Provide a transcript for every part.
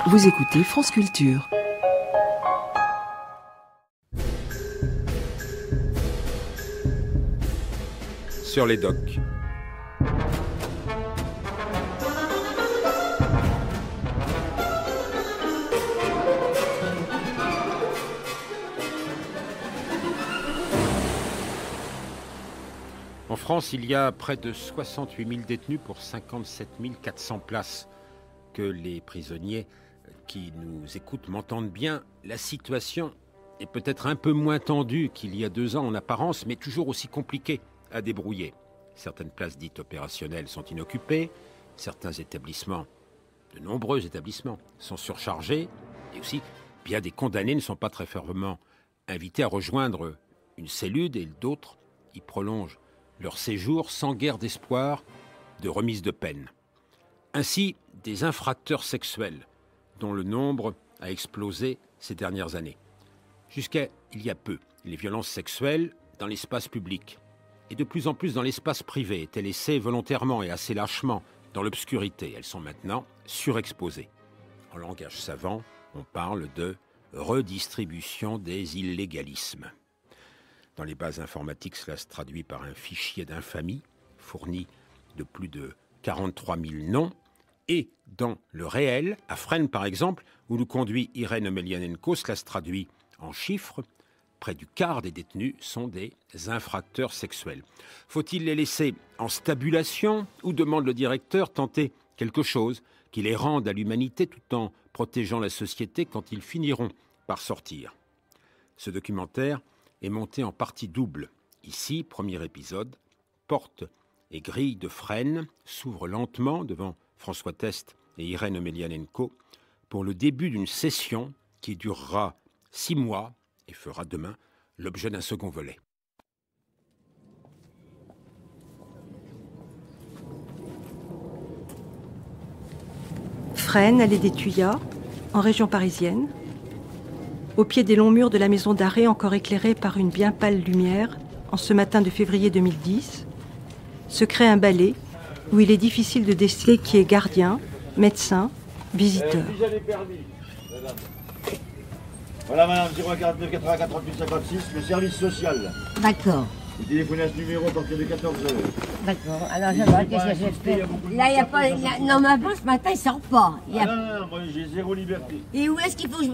Vous écoutez France Culture. Sur les docks. En France, il y a près de 68 000 détenus pour 57 400 places. Que les prisonniers qui nous écoutent m'entendent bien, la situation est peut-être un peu moins tendue qu'il y a 2 ans en apparence, mais toujours aussi compliquée à débrouiller. Certaines places dites opérationnelles sont inoccupées, certains établissements, de nombreux établissements, sont surchargés, et aussi bien des condamnés ne sont pas très fermement invités à rejoindre une cellule et d'autres y prolongent leur séjour sans guère d'espoir de remise de peine. Ainsi, des infracteurs sexuels dont le nombre a explosé ces dernières années. Jusqu'à il y a peu, les violences sexuelles dans l'espace public et de plus en plus dans l'espace privé étaient laissées volontairement et assez lâchement dans l'obscurité. Elles sont maintenant surexposées. En langage savant, on parle de redistribution des illégalismes. Dans les bases informatiques, cela se traduit par un fichier d'infamie fourni de plus de 43 000 noms. Et dans le réel, à Fresnes par exemple, où nous conduit Irène Omelianenko, cela se traduit en chiffres. Près du quart des détenus sont des infracteurs sexuels. Faut-il les laisser en stabulation ou, demande le directeur, tenter quelque chose qui les rende à l'humanité tout en protégeant la société quand ils finiront par sortir? Ce documentaire est monté en partie double. Ici, premier épisode, porte et grille de Fresnes s'ouvrent lentement devant François Test et Irène Omelianenko pour le début d'une session qui durera 6 mois et fera demain l'objet d'un second volet. Fresnes, allée des Tuyas, en région parisienne. Au pied des longs murs de la maison d'arrêt encore éclairée par une bien pâle lumière, en ce matin de février 2010, se crée un balai où il est difficile de déceler qui est gardien, médecin, visiteur. Voilà madame, 049 84 38 56, le service social. D'accord. Vous téléphonez à ce numéro à partir de 14h. D'accord. Alors je vois qu'est-ce que j'ai fait. Là, il n'y a pas... Non, mais avant, ce matin, il ne sort pas. Non, moi j'ai zéro liberté. Et où est-ce qu'il faut...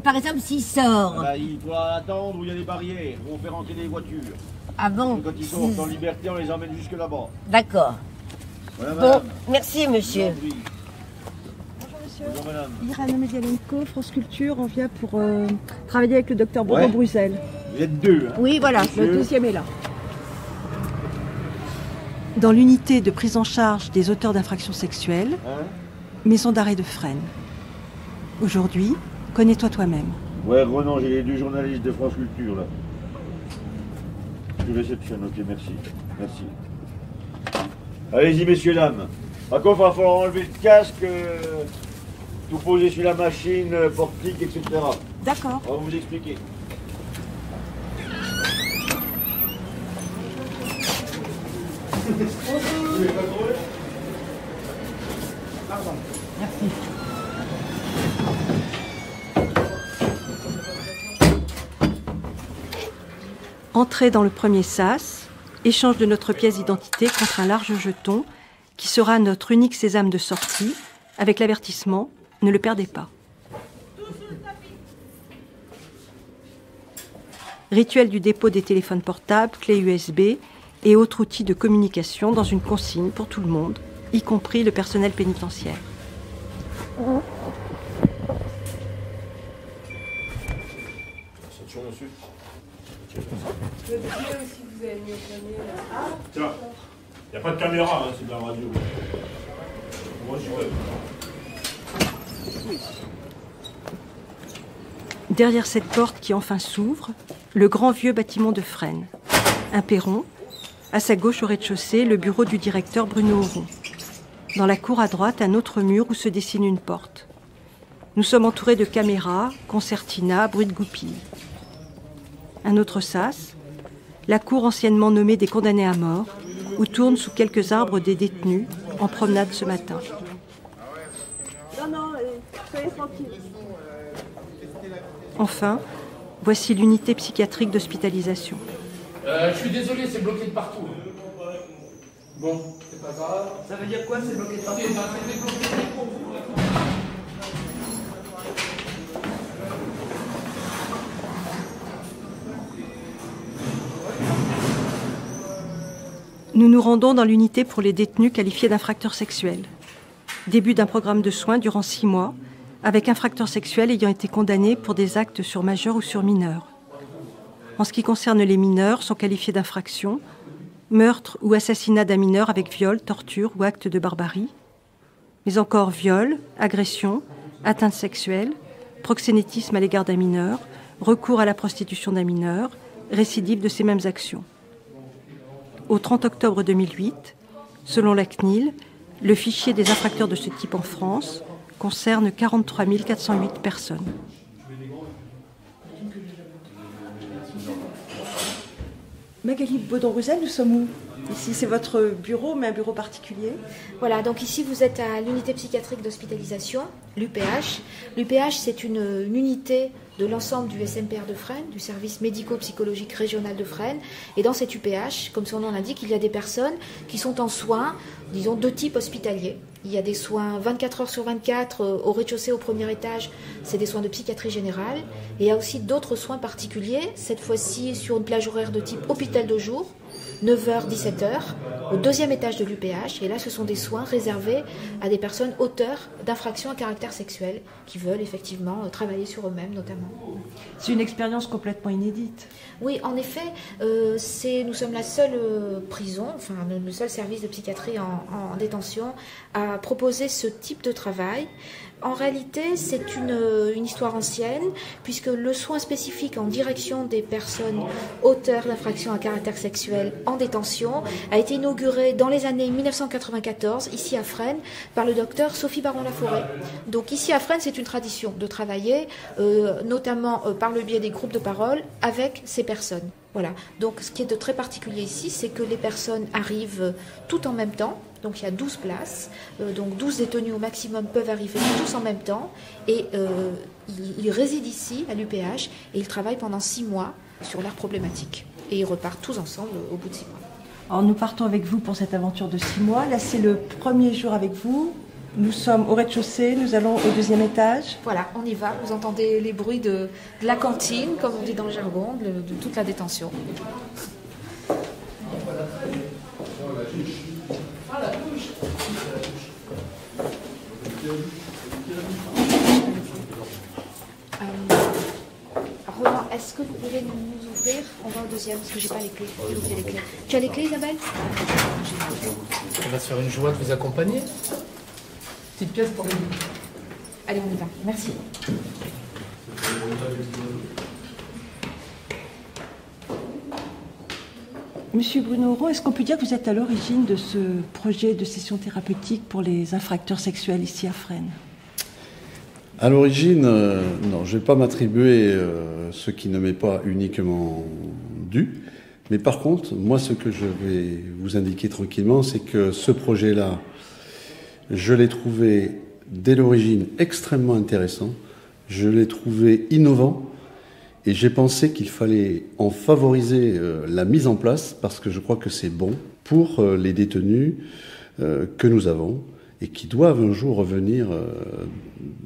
Par exemple, s'il sort Il doit attendre où il y a des barrières, où on fait rentrer des voitures. Ah bon? Et quand ils sont en liberté, on les emmène jusque là-bas. D'accord. Voilà, bon, madame. merci monsieur. Bonjour madame. Irène Omelianenko, France Culture, on vient pour travailler avec le docteur Bruno-Bruxelles. Vous êtes 2, hein? Oui, voilà, Monsieur. le 2e est là. Dans l'unité de prise en charge des auteurs d'infractions sexuelles, maison d'arrêt de Fresnes. Aujourd'hui, connais-toi toi-même. Ouais, Renan, j'ai les 2 journalistes de France Culture là. Je réceptionne, ok, merci. Merci. Allez-y, messieurs, dames. Par contre, il va falloir enlever le casque, tout poser sur la machine, portique, etc. D'accord. On va vous expliquer. Pardon. Merci. Entrée dans le premier sas, échange de notre pièce d'identité contre un large jeton qui sera notre unique sésame de sortie, avec l'avertissement « Ne le perdez pas ». Rituel du dépôt des téléphones portables, clés USB et autres outils de communication dans une consigne pour tout le monde, y compris le personnel pénitentiaire. Tiens, il n'y a pas de caméra, hein, c'est de la radio. Moi, j'y vais. Derrière cette porte qui enfin s'ouvre, le grand vieux bâtiment de Fresnes. Un perron. À sa gauche, au rez-de-chaussée, le bureau du directeur Bruno Auron. Dans la cour à droite, un autre mur où se dessine une porte. Nous sommes entourés de caméras, concertina, bruit de goupilles. Un autre sas, la cour anciennement nommée des condamnés à mort, où tournent sous quelques arbres des détenus en promenade ce matin. Non, Soyez tranquille. Enfin, voici l'unité psychiatrique d'hospitalisation. Je suis désolé, c'est bloqué de partout. Bon, c'est pas grave. Ça veut dire quoi, c'est bloqué de partout? C'était bloqué pour vous. Nous nous rendons dans l'unité pour les détenus qualifiés d'infracteurs sexuels. Début d'un programme de soins durant 6 mois, avec infracteurs sexuels ayant été condamnés pour des actes sur majeurs ou sur mineurs. En ce qui concerne les mineurs, sont qualifiés d'infractions, meurtre ou assassinat d'un mineur avec viol, torture ou acte de barbarie, mais encore viol, agression, atteinte sexuelle, proxénétisme à l'égard d'un mineur, recours à la prostitution d'un mineur, récidive de ces mêmes actions. Au 30 octobre 2008, selon la CNIL, le fichier des infracteurs de ce type en France concerne 43 408 personnes. Magali Baudon-Rouzel, nous sommes où? Ici, c'est votre bureau, mais un bureau particulier. Voilà, donc ici vous êtes à l'unité psychiatrique d'hospitalisation, l'UPH. L'UPH, c'est une unité de l'ensemble du SMPR de Fresnes, du service médico-psychologique régional de Fresnes. Et dans cette UPH, comme son nom l'indique, il y a des personnes qui sont en soins, disons, de type hospitalier. Il y a des soins 24 heures sur 24 au rez-de-chaussée, au premier étage, c'est des soins de psychiatrie générale. Et il y a aussi d'autres soins particuliers, cette fois-ci sur une plage horaire de type hôpital de jour, 9h, 17h, au deuxième étage de l'UPH. Et là, ce sont des soins réservés à des personnes auteurs d'infractions à caractère sexuel qui veulent effectivement travailler sur eux-mêmes notamment. C'est une expérience complètement inédite. Oui, en effet, nous sommes la seule prison, enfin le seul service de psychiatrie en détention à proposer ce type de travail. En réalité, c'est une histoire ancienne, puisque le soin spécifique en direction des personnes auteurs d'infractions à caractère sexuel en détention a été inauguré dans les années 1994, ici à Fresnes, par le docteur Sophie Baron-Laforêt. Donc ici à Fresnes, c'est une tradition de travailler, notamment par le biais des groupes de parole, avec ces personnes. Voilà. Donc ce qui est de très particulier ici, c'est que les personnes arrivent tout en même temps. Donc il y a 12 places, donc 12 détenus au maximum peuvent arriver tous en même temps. Et ils résident ici, à l'UPH, et ils travaillent pendant 6 mois sur leurs problématiques. Et ils repartent tous ensemble au bout de 6 mois. Alors nous partons avec vous pour cette aventure de 6 mois. Là, c'est le premier jour avec vous. Nous sommes au rez-de-chaussée, nous allons au deuxième étage. Voilà, on y va. Vous entendez les bruits de la cantine, comme on dit dans le jargon, de toute la détention. Roland, est-ce que vous pouvez nous ouvrir? On va au deuxième, parce que j'ai pas les clés. J'ai oublié les clés. Tu as les clés, Isabelle? On va se faire une joie de vous accompagner. Petite pièce pour les... Allez, on y va. Merci. Monsieur Bruno Auron, est-ce qu'on peut dire que vous êtes à l'origine de ce projet de session thérapeutique pour les infracteurs sexuels ici à Fresnes? À l'origine, non, je ne vais pas m'attribuer ce qui ne m'est pas uniquement dû. Mais par contre, moi, ce que je vais vous indiquer tranquillement, c'est que ce projet-là, je l'ai trouvé dès l'origine extrêmement intéressant. Je l'ai trouvé innovant. Et j'ai pensé qu'il fallait en favoriser la mise en place parce que je crois que c'est bon pour les détenus que nous avons et qui doivent un jour revenir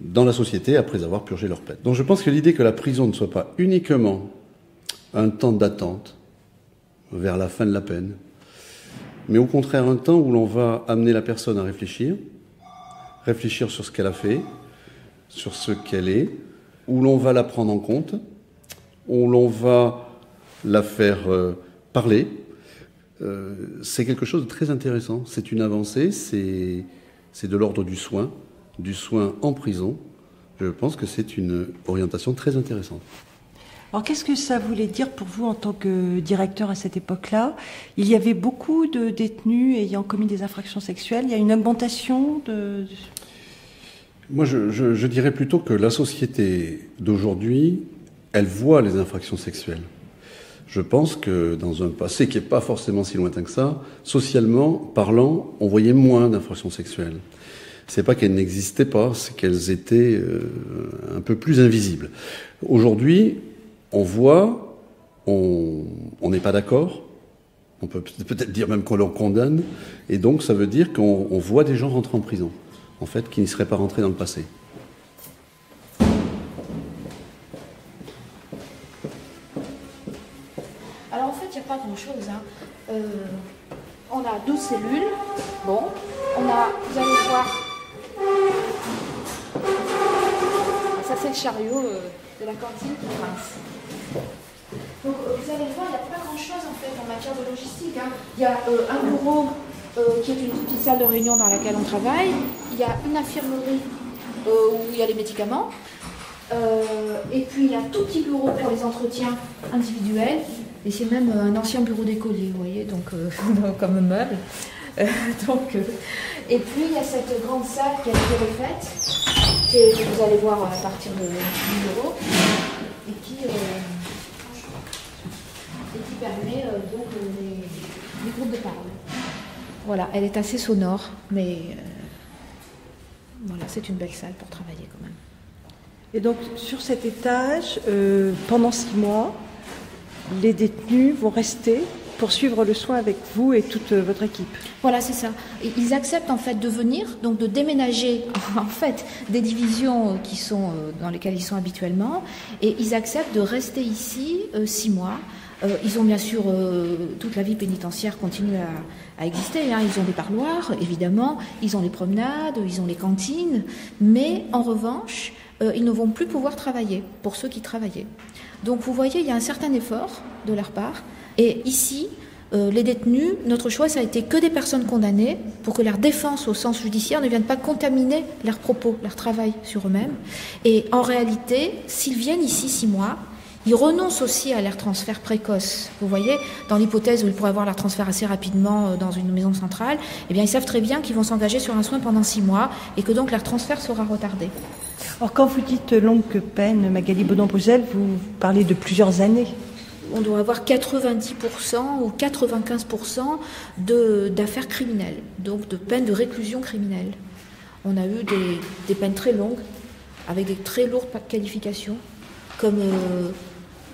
dans la société après avoir purgé leur peine. Donc je pense que l'idée que la prison ne soit pas uniquement un temps d'attente vers la fin de la peine, mais au contraire un temps où l'on va amener la personne à réfléchir sur ce qu'elle a fait, sur ce qu'elle est, où l'on va la prendre en compte, où l'on va la faire parler. C'est quelque chose de très intéressant. C'est une avancée, c'est de l'ordre du soin en prison. Je pense que c'est une orientation très intéressante. Alors qu'est-ce que ça voulait dire pour vous en tant que directeur à cette époque-là? Il y avait beaucoup de détenus ayant commis des infractions sexuelles. Il y a une augmentation de... Moi, je dirais plutôt que la société d'aujourd'hui, elle voit les infractions sexuelles. Je pense que dans un passé qui n'est pas forcément si lointain que ça, socialement parlant, on voyait moins d'infractions sexuelles. C'est pas qu'elles n'existaient pas, c'est qu'elles étaient un peu plus invisibles. Aujourd'hui, on voit, on n'est pas d'accord, on peut peut-être dire même qu'on leur condamne, et donc ça veut dire qu'on voit des gens rentrer en prison, en fait, qui n'y seraient pas rentrés dans le passé. Alors en fait, il n'y a pas grand-chose. On a 12 cellules. Bon, vous allez voir, ça c'est le chariot de la cantine qui grince. Donc vous allez voir, il n'y a pas grand-chose en fait en matière de logistique. Il y a un bureau qui est une petite salle de réunion dans laquelle on travaille. Il y a une infirmerie où il y a les médicaments. Et puis il y a un tout petit bureau pour les entretiens individuels. Et c'est même un ancien bureau d'écolier, vous voyez, donc comme meuble. Et puis il y a cette grande salle qui a été refaite, que vous allez voir à partir du bureau, et qui permet donc les groupes de parole. Voilà, elle est assez sonore, mais voilà, c'est une belle salle pour travailler quand même. Et donc sur cet étage, pendant 6 mois, les détenus vont rester pour suivre le soin avec vous et toute votre équipe. Voilà, c'est ça. Et ils acceptent en fait de venir, donc de déménager en fait des divisions qui sont dans lesquelles ils sont habituellement, et ils acceptent de rester ici 6 mois. Ils ont bien sûr toute la vie pénitentiaire continue à exister. Ils ont des parloirs, évidemment, ils ont les promenades, ils ont les cantines, mais en revanche, ils ne vont plus pouvoir travailler pour ceux qui travaillaient. Donc vous voyez, il y a un certain effort de leur part. Et ici, les détenus, notre choix, ça a été que des personnes condamnées pour que leur défense au sens judiciaire ne vienne pas contaminer leurs propos, leur travail sur eux-mêmes. Et en réalité, s'ils viennent ici 6 mois, ils renoncent aussi à leur transfert précoce. Vous voyez, dans l'hypothèse où ils pourraient avoir leur transfert assez rapidement dans une maison centrale, eh bien, ils savent très bien qu'ils vont s'engager sur un soin pendant 6 mois et que donc leur transfert sera retardé. Alors quand vous dites longue peine, Magali Baudon-Bruzel, vous parlez de plusieurs années. On doit avoir 90% ou 95% d'affaires criminelles, donc de peines de réclusion criminelle. On a eu des peines très longues, avec des très lourdes qualifications, comme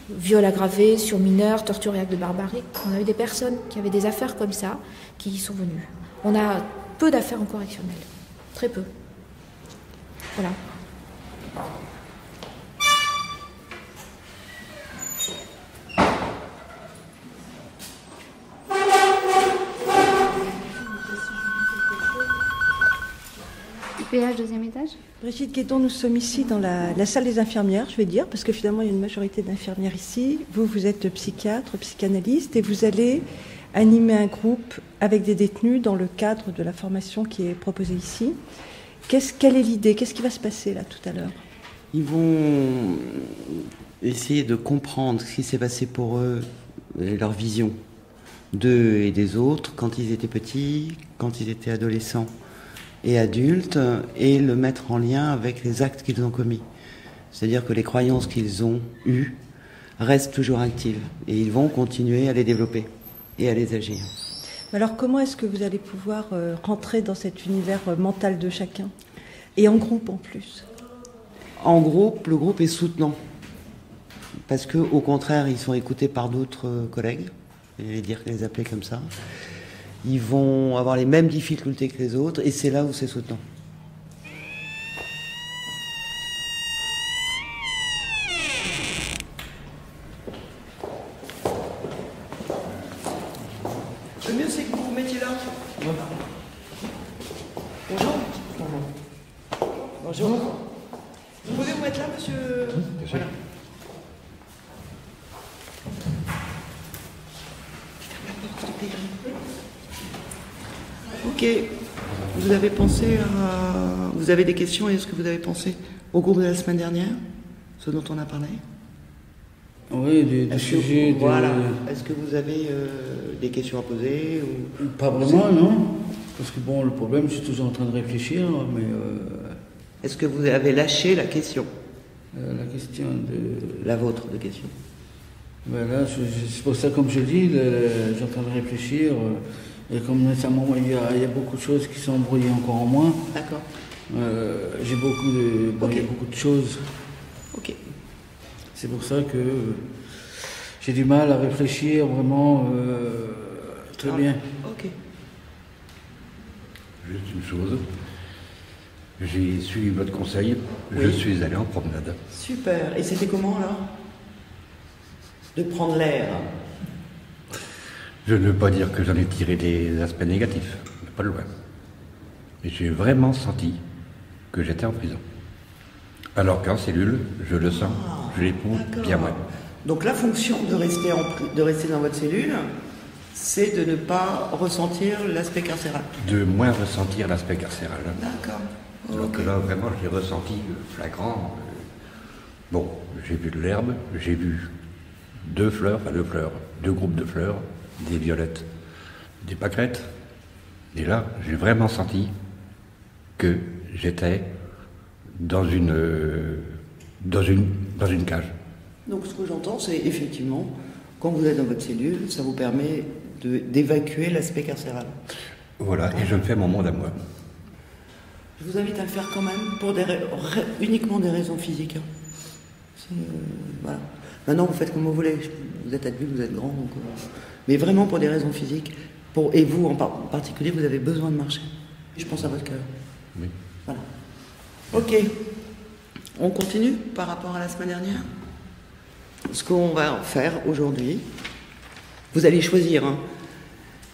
viol aggravé sur mineurs, torture et actes de barbarie. On a eu des personnes qui avaient des affaires comme ça, qui y sont venues. On a peu d'affaires en correctionnel, très peu. Voilà. IPH, 2e étage. Brigitte Guédon, nous sommes ici dans la salle des infirmières, je vais dire, parce que finalement il y a une majorité d'infirmières ici. Vous êtes psychiatre, psychanalyste, et vous allez animer un groupe avec des détenus dans le cadre de la formation qui est proposée ici. Quelle est l'idée? Qu'est-ce qui va se passer là tout à l'heure? Ils vont essayer de comprendre ce qui s'est passé pour eux et leur vision d'eux et des autres quand ils étaient petits, quand ils étaient adolescents et adultes, et le mettre en lien avec les actes qu'ils ont commis. C'est-à-dire que les croyances qu'ils ont eues restent toujours actives et ils vont continuer à les développer et à les agir. Alors comment est-ce que vous allez pouvoir rentrer dans cet univers mental de chacun? Et en groupe en plus? En groupe, le groupe est soutenant. Parce qu'au contraire, ils sont écoutés par d'autres collègues, je vais dire les appeler comme ça. Ils vont avoir les mêmes difficultés que les autres et c'est là où c'est soutenant. Le mieux, c'est que vous vous mettiez là. Bonjour. Bonjour. Vous pouvez vous mettre là, monsieur? Bien sûr. Voilà. Ok. Vous avez pensé à... Vous avez des questions? Est-ce que vous avez pensé au cours de la semaine dernière, ce dont on a parlé? Oui, des sujets... Voilà. Est-ce que vous avez des questions à poser ou... Pas vraiment, non. Parce que bon, le problème, je suis toujours en train de réfléchir, mais... Est-ce que vous avez lâché la question? La question de... La vôtre de question. Ben là, c'est pour ça, comme je dis, je suis en train de réfléchir. Et comme récemment, il y a beaucoup de choses qui sont embrouillées encore en moins. D'accord. J'ai il y a beaucoup de choses. Ok. C'est pour ça que j'ai du mal à réfléchir vraiment très bien. Ok. Juste une chose. J'ai suivi votre conseil. Oui. Je suis allé en promenade. Super. Et c'était comment alors? De prendre l'air. Je ne veux pas dire que j'en ai tiré des aspects négatifs, pas loin. Mais j'ai vraiment senti que j'étais en prison. Alors qu'en cellule, je le sens, je l'éprouve bien moins. Donc la fonction de rester dans votre cellule, c'est de ne pas ressentir l'aspect carcéral. De moins ressentir l'aspect carcéral. D'accord. Alors que là, vraiment, je l'ai ressenti flagrant. Bon, j'ai vu de l'herbe, j'ai vu deux groupes de fleurs, des violettes, des pâquerettes. Et là, j'ai vraiment senti que j'étais dans une cage. Donc ce que j'entends, c'est effectivement, quand vous êtes dans votre cellule, ça vous permet d'évacuer l'aspect carcéral. Voilà, et je me fais mon monde à moi. Je vous invite à le faire quand même, pour uniquement des raisons physiques. Voilà. Maintenant, vous faites comme vous voulez. Vous êtes adulte, vous êtes grand. Donc, mais vraiment pour des raisons physiques. Et vous, en particulier, vous avez besoin de marcher. Je pense à votre cœur. Oui. Voilà. Ok. On continue par rapport à la semaine dernière. Ce qu'on va faire aujourd'hui, vous allez choisir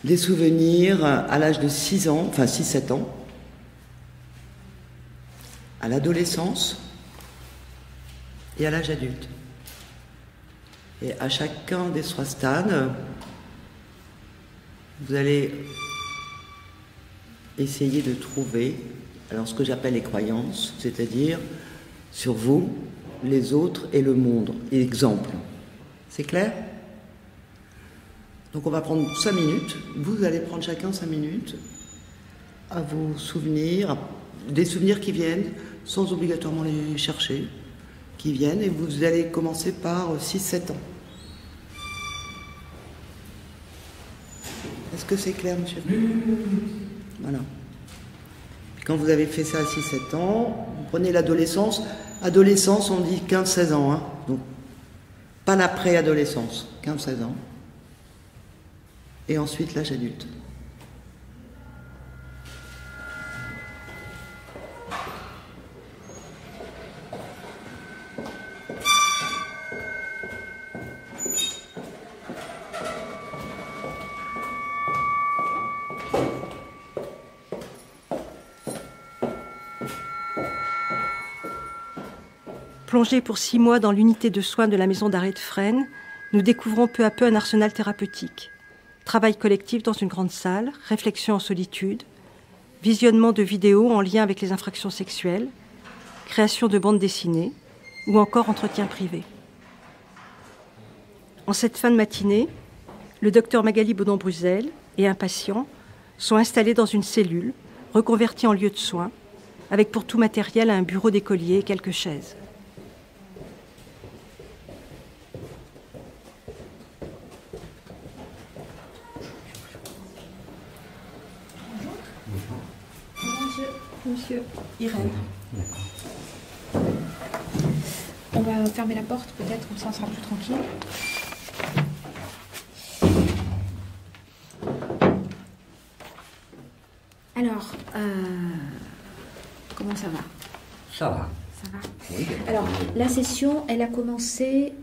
des souvenirs à l'âge de 6 ans, enfin 6-7 ans, à l'adolescence et à l'âge adulte. Et à chacun des 3 stades, vous allez essayer de trouver ce que j'appelle les croyances, c'est-à-dire sur vous, les autres et le monde. Exemple. C'est clair? Donc on va prendre 5 minutes. Vous allez prendre chacun 5 minutes à vous souvenir, des souvenirs qui viennent, sans obligatoirement les chercher, qui viennent, et vous allez commencer par 6-7 ans. Est-ce que c'est clair, monsieur? Voilà. Puis quand vous avez fait ça à 6-7 ans, vous prenez l'adolescence. Adolescence, on dit 15-16 ans, donc pas la pré-adolescence, 15-16 ans. Et ensuite l'âge adulte. Plongés pour 6 mois dans l'unité de soins de la maison d'arrêt de Fresnes, nous découvrons peu à peu un arsenal thérapeutique. Travail collectif dans une grande salle, réflexion en solitude, visionnement de vidéos en lien avec les infractions sexuelles, création de bandes dessinées ou encore entretien privé. En cette fin de matinée, le docteur Magali Baudon-Bruzel et un patient sont installés dans une cellule, reconvertie en lieu de soins, avec pour tout matériel un bureau d'écolier et quelques chaises. Monsieur Irène. On va fermer la porte peut-être, comme ça on sera plus tranquille. Alors, comment ça va? Ça va. Ça va. Oui, alors, la session, elle a commencé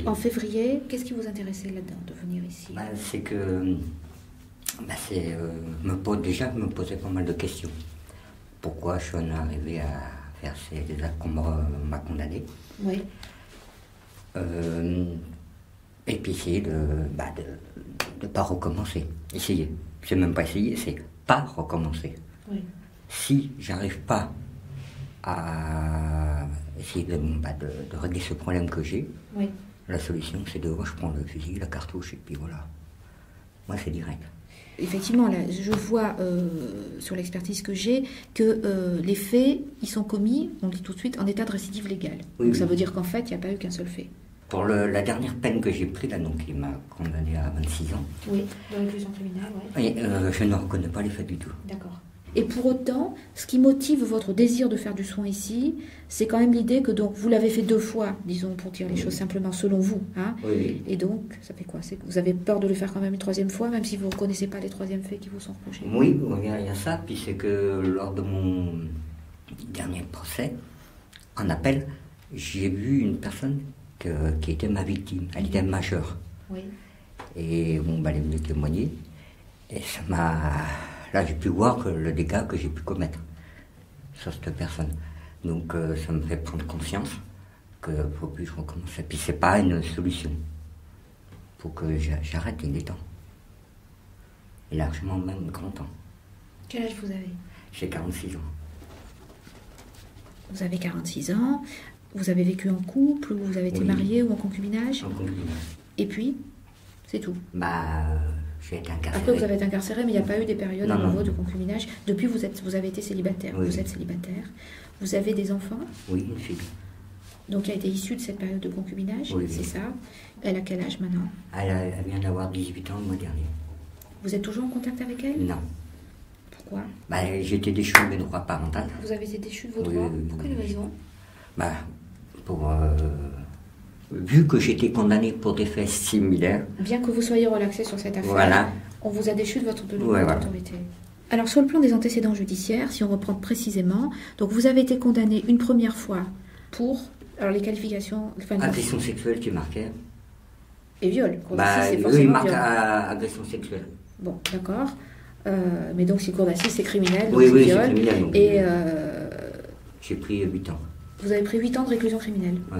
en février. Qu'est-ce qui vous intéressait là-dedans, de venir ici? C'est que... me posait pas mal de questions. Pourquoi je suis arrivé à faire des actes qu'on m'a condamné. Oui. Et puis essayer de pas recommencer. Essayer. C'est même pas essayer, c'est pas recommencer. Oui. Si j'arrive pas à essayer de régler ce problème que j'ai, oui, la solution c'est je prends le fusil, la cartouche et puis voilà. Moi c'est direct. Effectivement, là, je vois sur l'expertise que j'ai que les faits, ils sont commis, on dit tout de suite, en état de récidive légale. Oui, donc oui. ça veut dire qu'en fait, il n'y a pas eu qu'un seul fait. Pour la dernière peine que j'ai prise, là, donc il m'a condamné à 26 ans. Oui, de réclusion criminelle, oui. Et, je ne reconnais pas les faits du tout. D'accord. Et pour autant, ce qui motive votre désir de faire du soin ici, c'est quand même l'idée que donc vous l'avez fait 2 fois, disons, pour dire les choses simplement, selon vous. Hein. Oui. Et donc, ça fait quoi? C'est que vous avez peur de le faire quand même une 3e fois, même si vous ne reconnaissez pas les 3e faits qui vous sont reprochés? Oui, il y a ça. Puis c'est que lors de mon dernier procès, en appel, j'ai vu une personne qui était ma victime. Elle était majeure. Oui. Et bon, elle est venue témoigner. Et ça m'a... Là, j'ai pu voir que le dégât que j'ai pu commettre sur cette personne. Donc, ça me fait prendre conscience qu'il ne faut plus que je recommence. Et puis, c'est pas une solution. Il faut que j'arrête, il est temps. Et largement même grand temps. Quel âge vous avez? J'ai 46 ans. Vous avez 46 ans. Vous avez vécu en couple, ou vous avez été marié ou en concubinage? En concubinage. Et puis, c'est tout? J'ai été incarcéré. Après, vous avez été incarcéré, mais il n'y a pas eu des périodes à nouveau de concubinage. Depuis, vous avez été célibataire. Oui. Vous êtes célibataire. Vous avez des enfants? Oui, une fille. Donc, elle a été issue de cette période de concubinage, oui, c'est ça? Elle a quel âge maintenant? Elle vient d'avoir 18 ans le mois dernier. Vous êtes toujours en contact avec elle? Non. Pourquoi? J'ai été déchu de mes droits parentaux. Vous avez été déchu de vos droits? Pour quelle raison? Vu que j'étais condamné pour des faits similaires. Bien que vous soyez relaxé sur cette affaire, voilà. On vous a déchu de votre voilà. autorité. Alors, sur le plan des antécédents judiciaires, si on reprend précisément, donc vous avez été condamné une première fois pour, alors les qualifications... Agression sexuelle qui marquait. Et viol. C'est forcément il marque agression sexuelle. Bon, d'accord. Mais donc, si cour d'assises, c'est criminel, donc oui, c'est viol. C'est criminel. Donc, et j'ai pris 8 ans. Vous avez pris 8 ans de réclusion criminelle. Ouais.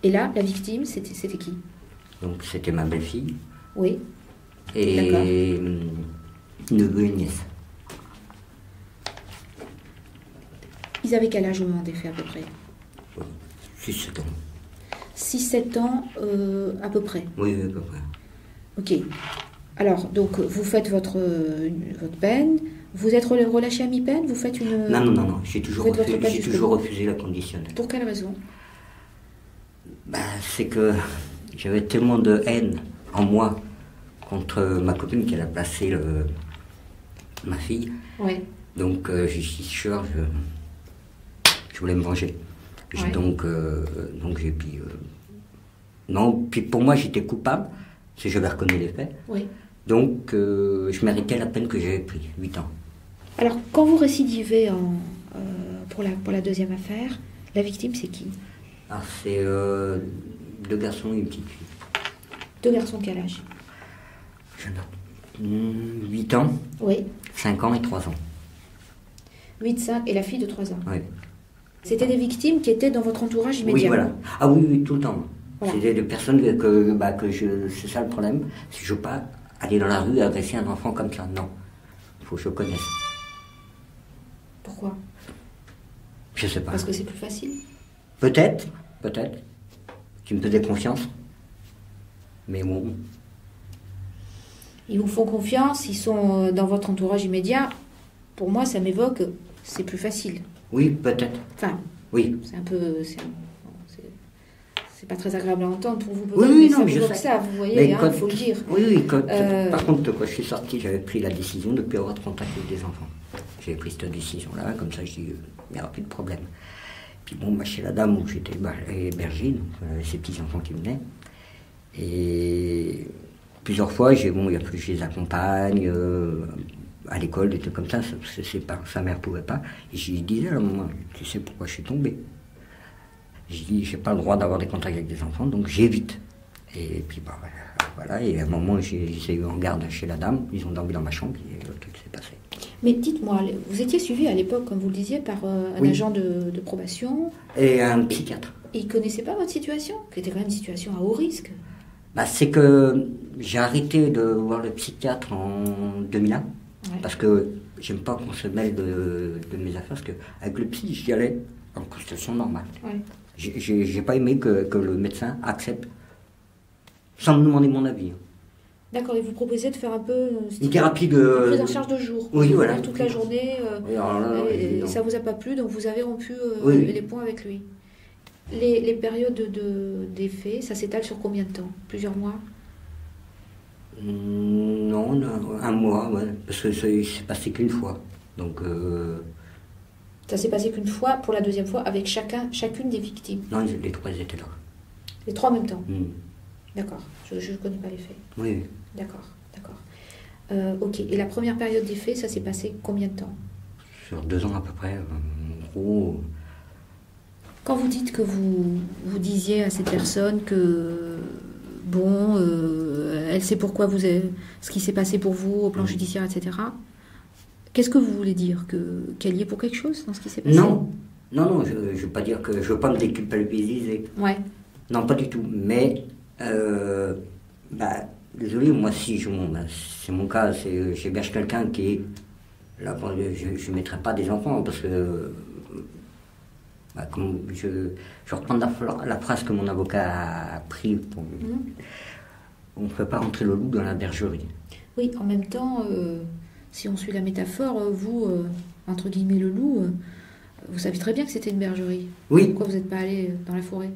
Et là, la victime, c'était qui? Donc, c'était ma belle-fille. Oui. Et neveu et nièce. Ils avaient quel âge au moment des faits, à peu près? 6-7 ans. 6-7 ans, à peu près? Oui, à peu près. Ok. Alors, donc, vous faites votre peine. Vous êtes relâché à mi-peine? Vous faites une... Non. J'ai toujours refusé la conditionnelle. Pour quelle raison? C'est que j'avais tellement de haine en moi contre ma copine qu'elle a placé ma fille. Ouais. Donc, je voulais me venger. Ouais. Donc j'ai pris... non, puis pour moi, j'étais coupable, si j'avais reconnu les faits. Oui. Donc, je méritais la peine que j'avais prise, 8 ans. Alors, quand vous récidivez pour la deuxième affaire, la victime, c'est qui? Alors, c'est 2 garçons et une petite fille. 2 garçons de quel âge? 8 ans. Oui. 5 ans et 3 ans. 8, 5 et la fille de 3 ans. Oui. C'était des victimes qui étaient dans votre entourage immédiat? Oui, voilà. Ah oui, tout le temps. Voilà. C'était des personnes c'est ça le problème. Si je veux pas aller dans la rue et agresser un enfant comme ça, non. Il faut que je connaisse. Pourquoi? Je sais pas. Parce que c'est plus facile? Peut-être. Tu me faisais confiance. Mais bon. Ils vous font confiance, ils sont dans votre entourage immédiat. Pour moi, ça m'évoque, c'est plus facile. Oui, peut-être. Enfin, oui. C'est un peu... C'est pas très agréable à entendre pour vous, oui, mais non, ça m'évoque ça, vous voyez, il faut le dire. Oui, par contre, quand je suis sorti, j'avais pris la décision de ne plus avoir de contact avec des enfants. J'avais pris cette décision-là, comme ça, je dis, il n'y aura plus de problème. Puis bon, chez la dame où j'étais hébergé, donc j'avais ces petits-enfants qui venaient. Et plusieurs fois, il a fallu que je les accompagne à l'école, des trucs comme ça, sa mère ne pouvait pas. Et je lui disais à un moment, tu sais pourquoi je suis tombé? J'ai dit, j'ai pas le droit d'avoir des contacts avec des enfants, donc j'évite. Et puis voilà, et à un moment, j'ai eu en garde chez la dame, ils ont dormi dans ma chambre, et le truc s'est passé. Mais dites-moi, vous étiez suivi à l'époque, comme vous le disiez, par un agent de probation? Et un psychiatre. Et il ne connaissait pas votre situation, qui était quand même une situation à haut risque? C'est que j'ai arrêté de voir le psychiatre en 2001, parce que j'aime pas qu'on se mêle de mes affaires, parce qu'avec le psy, j'y allais en consultation normale. Ouais. J'ai pas aimé que le médecin accepte, sans me demander mon avis. D'accord, il vous proposait de faire un peu... une thérapie une prise en charge de jour. Oui, voilà. Toute la journée, et alors là, et ça vous a pas plu, donc vous avez rompu les ponts avec lui. Les périodes des faits, ça s'étale sur combien de temps? Plusieurs mois? Non, un mois, ouais, parce que ça s'est passé qu'une fois. Donc. Ça s'est passé qu'une fois, pour la deuxième fois, avec chacune des victimes? Non, les trois étaient là. Les trois en même temps? D'accord, je ne connais pas les faits. Oui. D'accord. Ok, et la première période des faits, ça s'est passé combien de temps? Sur 2 ans à peu près, en gros. Quand vous dites que vous disiez à cette personne que, bon, elle sait pourquoi ce qui s'est passé pour vous au plan judiciaire, etc., qu'est-ce que vous voulez dire? Qu'elle y est pour quelque chose dans ce qui s'est passé? Non, je ne veux pas dire que je ne veux pas me déculpabiliser. Ouais. Non, pas du tout. Mais, désolé, moi, si c'est mon cas, j'héberge quelqu'un qui est là, je ne mettrai pas des enfants parce que, comme je reprends la phrase que mon avocat a pris. On ne peut pas rentrer le loup dans la bergerie. Oui, en même temps, si on suit la métaphore, vous, entre guillemets, le loup, vous saviez très bien que c'était une bergerie. Oui. Pourquoi vous n'êtes pas allé dans la forêt?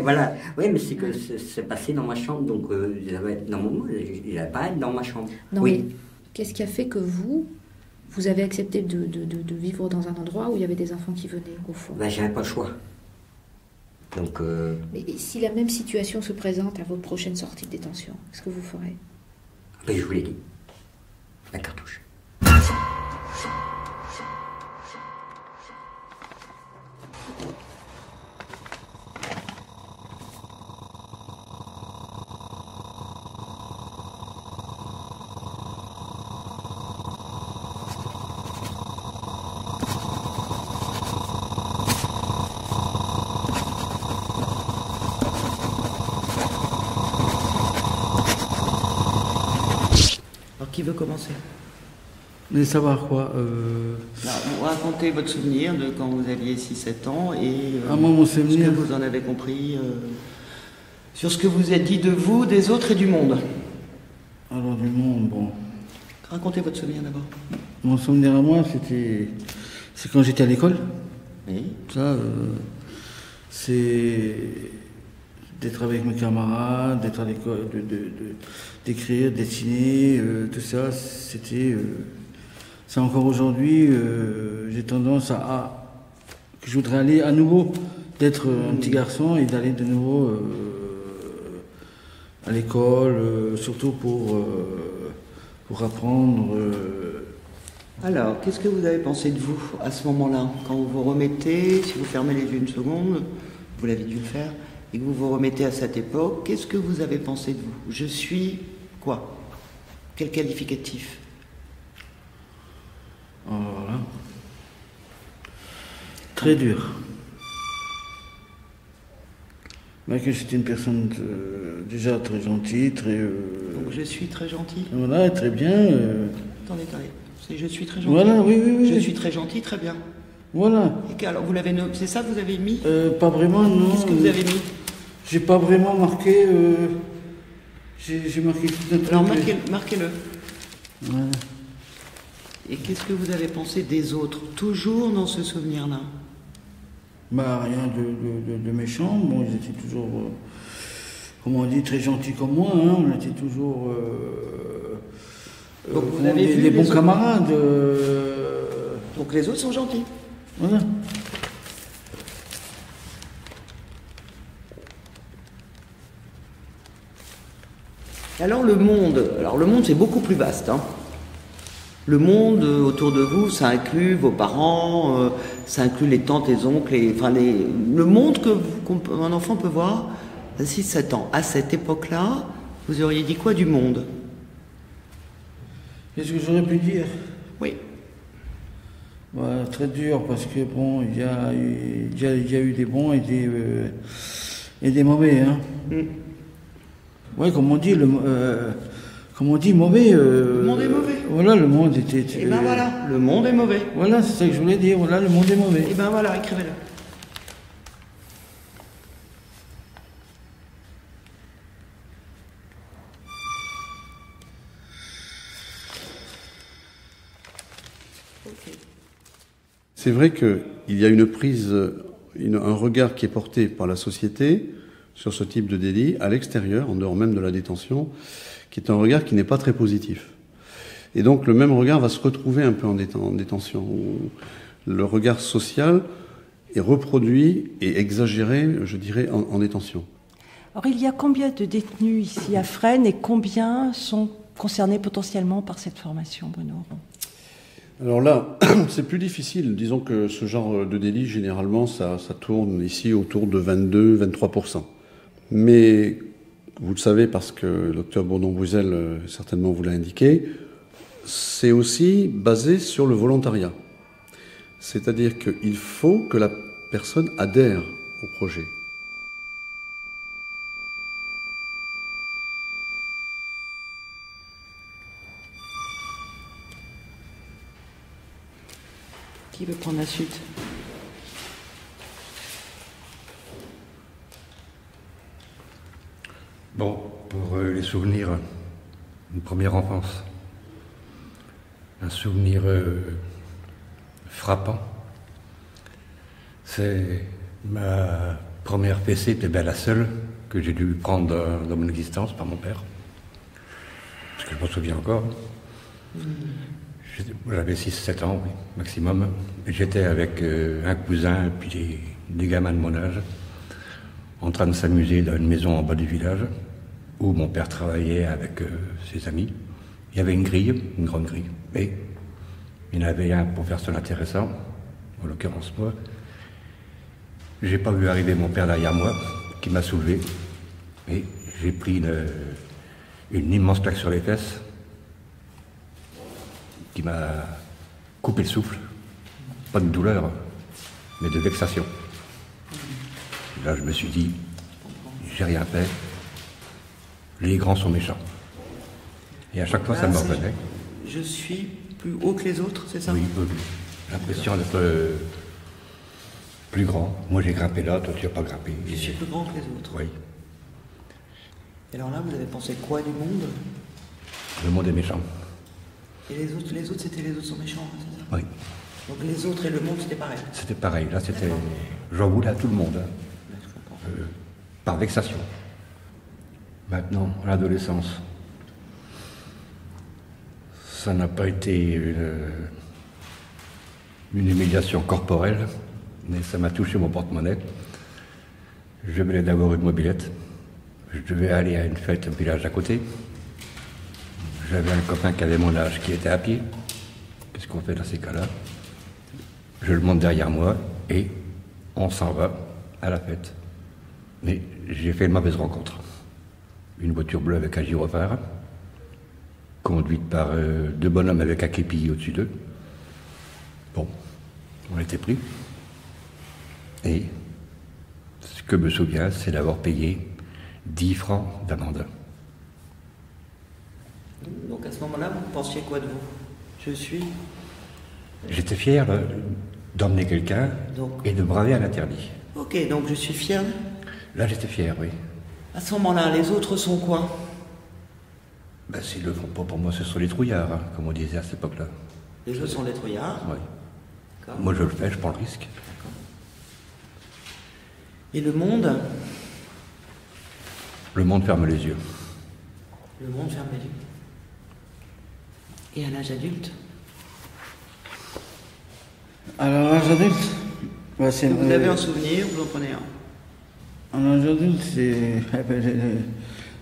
Voilà. Oui, mais c'est que c'est passé dans ma chambre, donc il devait être dans mon... Il n'allait pas être dans ma chambre. Non, oui. Mais qu'est-ce qui a fait que vous avez accepté de vivre dans un endroit où il y avait des enfants qui venaient, au fond? J'avais pas le choix. Donc... Mais si la même situation se présente à votre prochaine sortie de détention, qu'est-ce que vous ferez? Je vous l'ai dit. La cartouche. Qui veut commencer? Mais savoir quoi Vous racontez votre souvenir de quand vous aviez 6-7 ans et moi, mon souvenir... ce que vous en avez compris sur ce que vous êtes dit de vous, des autres et du monde. Alors du monde, bon... Racontez votre souvenir d'abord. Mon souvenir à moi, c'est quand j'étais à l'école. Oui. Ça, c'est d'être avec mes camarades, d'être à l'école, d'écrire, dessiner, tout ça, c'était... c'est encore aujourd'hui, j'ai tendance que je voudrais aller à nouveau, d'être un petit garçon et d'aller de nouveau à l'école, surtout pour apprendre. Alors, qu'est-ce que vous avez pensé de vous à ce moment-là? Quand vous vous remettez, si vous fermez les yeux une seconde, vous l'avez dû le faire, et que vous vous remettez à cette époque, qu'est-ce que vous avez pensé de vous? Je suis quoi? Quel qualificatif? Voilà. Très dur. Mais que j'étais une personne déjà très gentille, très... Donc je suis très gentil? Voilà, très bien. Attendez. C'est je suis très gentil? Voilà, oui. Je suis très gentil, très bien. Voilà. Et alors, vous l'avez... C'est ça que vous avez mis? Pas vraiment, non. Qu'est-ce que vous avez mis? J'ai pas vraiment marqué... J'ai marqué tout un truc. Alors, marquez-le. Voilà. Et qu'est-ce que vous avez pensé des autres, toujours dans ce souvenir-là? Rien de méchant. Bon, ils étaient toujours, comment on dit, très gentils comme moi. Hein. On était toujours donc vous avez vu des bons autres... camarades. Donc les autres sont gentils. Voilà. Alors le monde c'est beaucoup plus vaste. Hein. Le monde autour de vous, ça inclut vos parents, ça inclut les tantes, les oncles, le monde qu'un enfant peut voir à 6-7 ans. À cette époque-là, vous auriez dit quoi du monde? Qu'est-ce que j'aurais pu dire? Oui. Très dur, parce que bon, il y a eu des bons et des mauvais. Hein. Oui, comme on dit, mauvais. Le monde est mauvais. Voilà, le monde était... Et ben voilà, le monde est mauvais. Voilà, c'est ça que je voulais dire, voilà, le monde est mauvais. Et ben voilà, écrivez-le. C'est vrai qu'il y a une prise un regard qui est porté par la société sur ce type de délit à l'extérieur, en dehors même de la détention, qui est un regard qui n'est pas très positif. Et donc le même regard va se retrouver un peu en détention, où le regard social est reproduit et exagéré, je dirais, en détention. Alors il y a combien de détenus ici à Fresnes et combien sont concernés potentiellement par cette formation, Bruno Oron? Alors là, c'est plus difficile. Disons que ce genre de délit, généralement, ça tourne ici autour de 22-23%. Mais vous le savez parce que le docteur Bourdon-Bruzel certainement vous l'a indiqué, c'est aussi basé sur le volontariat. C'est-à-dire qu'il faut que la personne adhère au projet. Qui veut prendre la suite? Bon, pour les souvenirs, une première enfance, un souvenir frappant, c'est ma première PC, c'était bien la seule que j'ai dû prendre dans mon existence par mon père, parce que je m'en souviens encore. J'avais 6-7 ans, oui, maximum. J'étais avec un cousin et puis des gamins de mon âge, en train de s'amuser dans une maison en bas du village, où mon père travaillait avec ses amis. Il y avait une grille, une grande grille, mais il y en avait un pour faire son intéressant, en l'occurrence moi. J'ai pas vu arriver mon père derrière moi, qui m'a soulevé, et j'ai pris une immense claque sur les fesses, qui m'a coupé le souffle, pas de douleur, mais de vexation. Là, je me suis dit, j'ai rien fait, les grands sont méchants. Et à chaque fois, ça me revenait. Je suis plus haut que les autres, c'est ça? Oui, oui. J'ai l'impression d'être plus grand. Moi, j'ai grimpé là, toi, tu n'as pas grimpé. Je suis plus grand que les autres. Oui. Et alors là, vous avez pensé quoi du monde? Le monde est méchant. Et les autres, c'était les autres sont méchants, hein, c'est ça? Oui. Donc les autres et le monde, c'était pareil? C'était pareil. Là, c'était... J'en voulais à tout le monde. Hein. Par vexation. Maintenant, à l'adolescence, ça n'a pas été une humiliation corporelle, mais ça m'a touché mon porte-monnaie. Je venais d'avoir une mobilette. Je devais aller à une fête, un village à côté. J'avais un copain qui avait mon âge, qui était à pied. Qu'est-ce qu'on fait dans ces cas-là? Je le monte derrière moi et on s'en va à la fête. Mais j'ai fait une mauvaise rencontre. Une voiture bleue avec un gyrophare, conduite par deux bonhommes avec un képi au-dessus d'eux. Bon, on était pris. Et ce que me souviens, c'est d'avoir payé 10 francs d'amende. Donc à ce moment-là, vous pensiez quoi de vous? Je suis... J'étais fier d'emmener quelqu'un et de braver un interdit. Ok, donc je suis fier. Là, j'étais fier, oui. À ce moment-là, les autres sont quoi? Ben, s'ils le font pas pour moi, ce sont les trouillards, hein, comme on disait à cette époque-là. Les autres sont les trouillards? Oui. Moi, je le fais, je prends le risque. Et le monde? Le monde ferme les yeux. Le monde ferme les yeux. Et à l'âge adulte? Alors, à l'âge adulte, bah, vous avez un souvenir, vous en prenez un? À l'âge adulte, c'est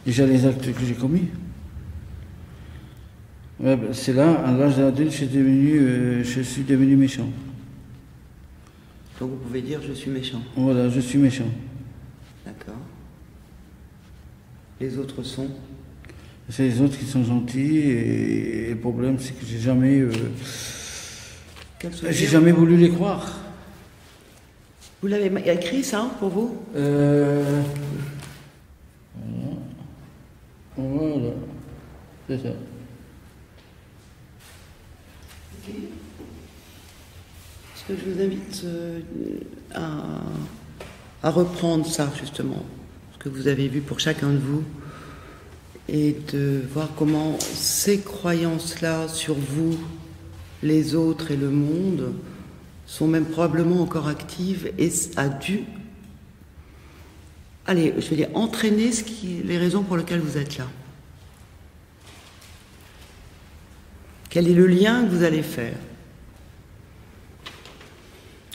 déjà les actes que j'ai commis. Ouais, bah, c'est là, à l'âge adulte, je suis devenu méchant. Donc vous pouvez dire je suis méchant? Voilà, je suis méchant. D'accord. Les autres sont? C'est les autres qui sont gentils et le problème c'est que j'ai jamais voulu les croire. Vous l'avez écrit ça pour vous? Voilà, c'est ça. Ok. Est-ce que je vous invite à reprendre ça justement, ce que vous avez vu pour chacun de vous, et de voir comment ces croyances-là sur vous, les autres et le monde sont même probablement encore actives et a dû, allez, je vais dire, entraîner les raisons pour lesquelles vous êtes là. Quel est le lien que vous allez faire?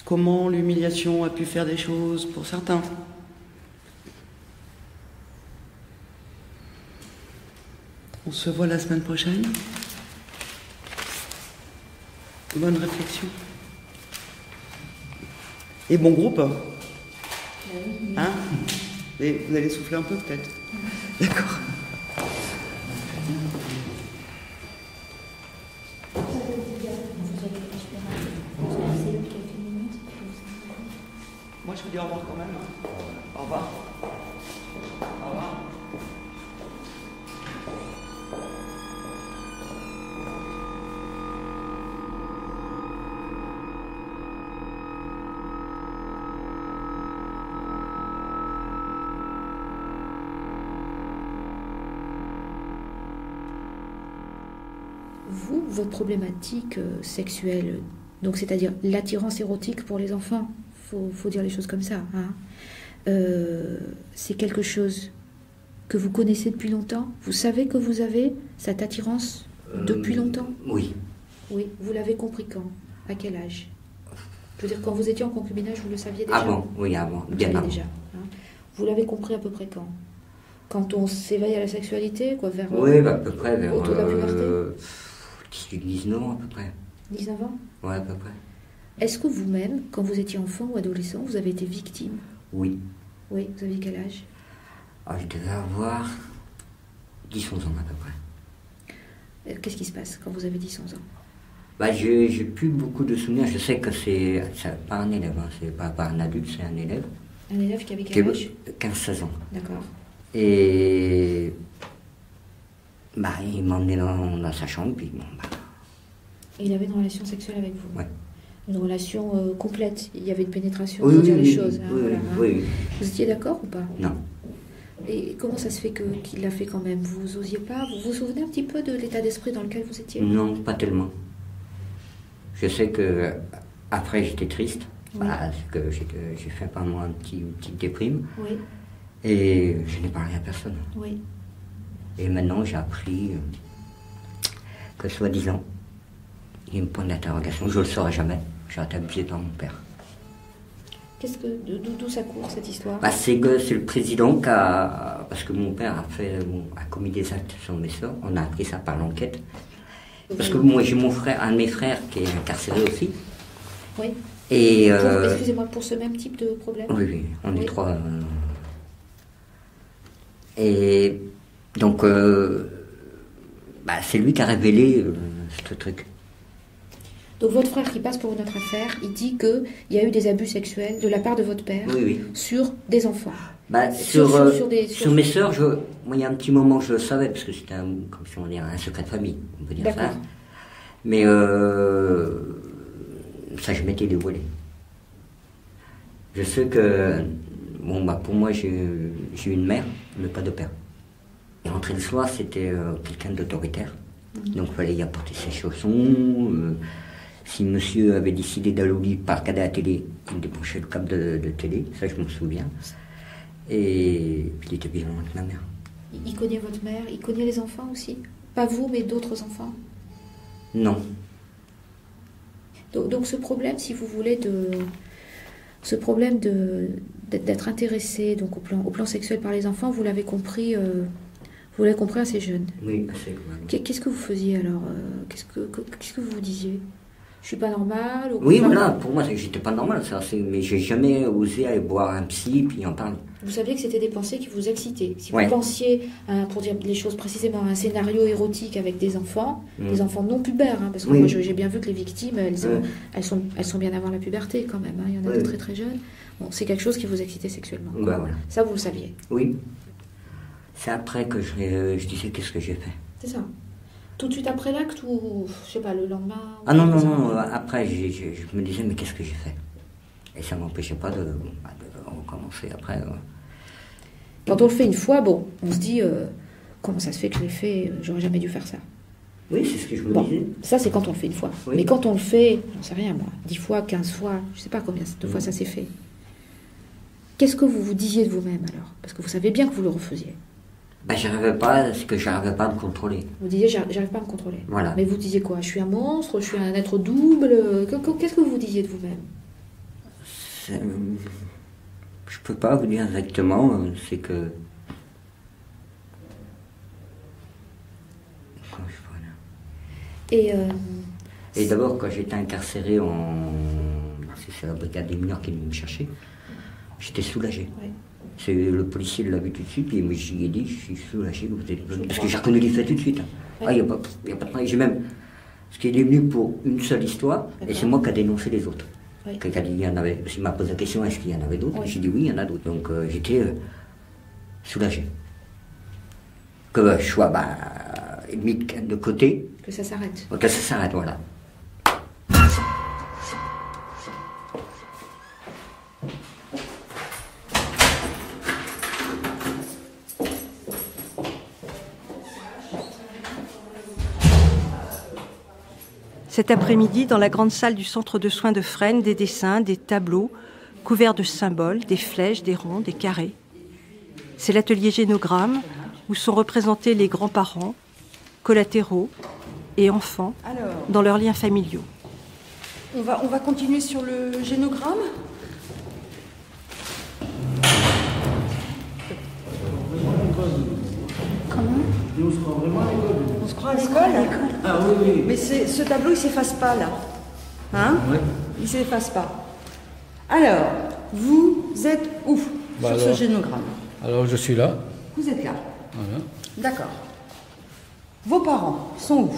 Comment l'humiliation a pu faire des choses pour certains? On se voit la semaine prochaine. Bonne réflexion. Et bon groupe. Hein? Et vous allez souffler un peu peut-être. D'accord. Moi je vous dis au revoir quand même. Au revoir. Au revoir. Vous, votre problématique sexuelle, donc c'est-à-dire l'attirance érotique pour les enfants, faut dire les choses comme ça, hein. C'est quelque chose que vous connaissez depuis longtemps? Vous savez que vous avez cette attirance depuis longtemps? Oui. Oui, vous l'avez compris quand? À quel âge? Je veux dire, quand vous étiez en concubinage, vous le saviez déjà? Avant, oui, avant, vous bien avant. Déjà, hein. Vous l'avez compris à peu près quand? Quand on s'éveille à la sexualité, quoi, vers... Oui, bah, à peu près vers... autour de la puberté 19 ans, à peu près. 19 ans? Oui, à peu près. Est-ce que vous-même, quand vous étiez enfant ou adolescent, vous avez été victime? Oui. Oui, vous aviez quel âge? Je devais avoir 10-11 ans à peu près. Qu'est-ce qui se passe quand vous avez 10-11 ans? Bah, j'ai plus beaucoup de souvenirs. Je sais que c'est pas un élève, hein. C'est pas un adulte, c'est un élève. Un élève qui avait quel âge? 15-16 ans. D'accord. Et bah, il m'a emmené dans sa chambre, puis bon, bah... Et il avait une relation sexuelle avec vous? Ouais. Une relation complète? Il y avait une pénétration, oui, pour dire oui, les choses. Oui, hein, voilà, oui, hein. oui. Vous étiez d'accord ou pas? Non. Et comment ça se fait qu'il l'a fait quand même? Vous osiez pas? Vous vous souvenez un petit peu de l'état d'esprit dans lequel vous étiez? Non, pas tellement. Je sais que après j'étais triste, oui. Parce que j'ai fait par moi une petite déprime. Oui. Et je n'ai parlé à personne. Oui. Et maintenant j'ai appris que soi-disant, il y a une point d'interrogation, je ne le saurai jamais, j'ai été abusé par mon père. D'où ça court cette histoire? Bah, c'est le président qui a... Parce que mon père a commis des actes sur mes soeurs, on a appris ça par l'enquête. Parce que moi j'ai mon frère, un de mes frères qui est incarcéré aussi. Oui. Et excusez-moi, pour ce même type de problème? Oui, oui, on est trois. Et donc, bah, c'est lui qui a révélé ce truc. Donc votre frère qui passe pour une autre affaire, il dit qu'il y a eu des abus sexuels de la part de votre père, oui, oui. Sur des enfants. Bah, sur mes sœurs, moi il y a un petit moment je le savais, parce que c'était comme si on dirait un secret de famille, on peut dire ça. Mais ça je m'étais dévoilé. Je sais que, bon bah pour moi j'ai eu une mère, mais pas de père. Et rentrer le soir, c'était quelqu'un d'autoritaire. Donc il fallait y apporter ses chaussons. Si monsieur avait décidé d'aller au lit par regarder la télé, il débranchait le câble de télé, ça je m'en souviens. Et il était vivant avec ma mère. Il connaît votre mère, il connaît les enfants aussi? Pas vous, mais d'autres enfants? Non. Donc ce problème, si vous voulez, ce problème d'être intéressé donc au plan sexuel par les enfants, vous l'avez compris assez jeune? Oui, assez jeune. Qu'est-ce que vous faisiez alors? Qu'est-ce que vous vous disiez? Je suis pas normale? Oui, voilà, pour moi, j'étais pas normale, ça. Mais j'ai jamais osé aller voir un psy puis en parler. Vous saviez que c'était des pensées qui vous excitaient. Si vous pensiez, pour dire les choses précisément, à un scénario érotique avec des enfants non pubères, hein, parce que moi j'ai bien vu que les victimes, elles sont bien avant la puberté quand même. Hein, il y en a de très très jeunes. Bon, c'est quelque chose qui vous excitait sexuellement. Bah, voilà. Ça, vous le saviez? Oui. C'est après que je disais qu'est-ce que j'ai fait. C'est ça. Tout de suite après l'acte ou, je sais pas, le lendemain? Ah non, après, je me disais, mais qu'est-ce que j'ai fait? Et ça ne m'empêchait pas de recommencer après. Quand on le fait une fois, bon, on se dit, comment ça se fait que je l'ai fait? J'aurais jamais dû faire ça. Oui, c'est ce que je me Bon, disais. ça c'est quand on le fait une fois. Oui. Mais quand on le fait, j'en sais rien moi, 10 fois, 15 fois, je sais pas combien de fois ça s'est fait. Qu'est-ce que vous vous disiez de vous-même alors? Parce que vous savez bien que vous le refaisiez. Ben, j'arrivais pas à me contrôler. Vous disiez, j'arrive pas à me contrôler. Voilà. Mais vous disiez quoi? Je suis un monstre, je suis un être double. Qu'est-ce que vous disiez de vous-même? Je peux pas vous dire exactement, c'est que... Et d'abord, quand j'étais incarcéré c'est la brigade des mineurs qui est venue me chercher, j'étais soulagé. Ouais. C'est le policier l'a vu tout de suite, et je lui ai dit, je suis soulagé que vous êtes venu. Parce que j'ai reconnu les faits tout de suite. Ouais. Ah, il n'y a pas de problème. J'ai même... Parce qu'il est venu pour une seule histoire, et c'est moi qui ai dénoncé les autres. Ouais. Quelqu'un dit, il y en avait... Parce qu'il m'a posé la question, est-ce qu'il y en avait d'autres? Ouais. J'ai dit oui, il y en a d'autres. Donc j'étais soulagé. Que je sois mis de côté. que ça s'arrête. Que ça s'arrête, voilà. Cet après-midi, dans la grande salle du centre de soins de Fresnes, des dessins, des tableaux, couverts de symboles, des flèches, des ronds, des carrés. C'est l'atelier génogramme où sont représentés les grands-parents, collatéraux et enfants dans leurs liens familiaux. On va continuer sur le génogramme. Comment? On se croit vraiment à l'école. On se croit à l'école? Ah oui, oui. Mais ce tableau, il s'efface pas, là. Hein? Oui. Il s'efface pas. Alors, vous êtes où sur ce génogramme? Alors, je suis là. Vous êtes là. Voilà. D'accord. Vos parents sont où?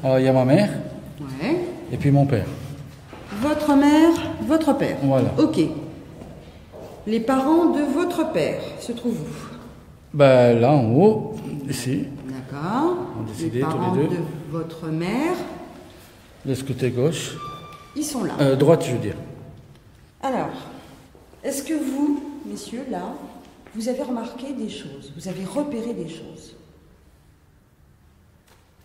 Alors, il y a ma mère Ouais. et puis mon père. Votre mère, votre père. Voilà. Ok. Les parents de votre père se trouvent où? Ben, là, en haut, ici. D'accord. On a décidé les parents tous les deux. de votre mère, De ce côté gauche. ils sont là. Droite, je veux dire. Alors, est-ce que vous, messieurs, là, vous avez remarqué des choses? Vous avez repéré des choses?